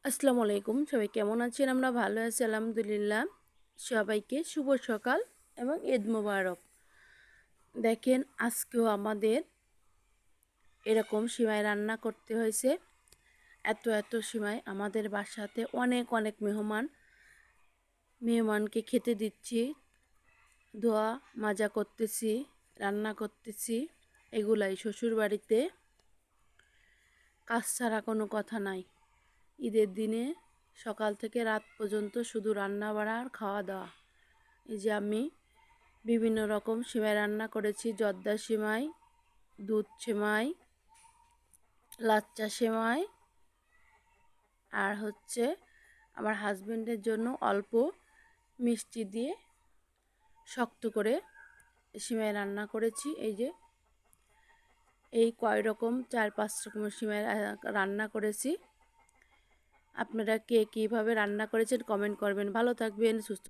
আসসালামু আলাইকুম। সবাই কেমন আছেন? আমরা ভালো আছি আলহামদুলিল্লাহ। সবাইকে শুভ সকাল এবং ঈদ মোবারক। দেখেন আজকেও আমাদের এরকম সিমাই রান্না করতে হয়েছে। এত সিমাই আমাদের বাসাতে অনেক অনেক মেহমানকে খেতে দিচ্ছি। ধোয়া মাজা করতেছি, রান্না করতেছি। এগুলাই শ্বশুরবাড়িতে কাজ ছাড়া কোনো কথা নাই। ঈদের দিনে সকাল থেকে রাত পর্যন্ত শুধু রান্না বাড়া আর খাওয়া দাওয়া। এই যে আমি বিভিন্ন রকম সিমাই রান্না করেছি, জর্দা সিমাই, দুধ সেমাই, লাচ্চা সেমাই, আর হচ্ছে আমার হাজবেন্ডের জন্য অল্প মিষ্টি দিয়ে শক্ত করে সিমাই রান্না করেছি। এই যে এই কয় রকম 4-5 রকমের সিমাই রান্না করেছি। আপনারা কে কীভাবে রান্না করেছেন কমেন্ট করবেন। ভালো থাকবেন, সুস্থ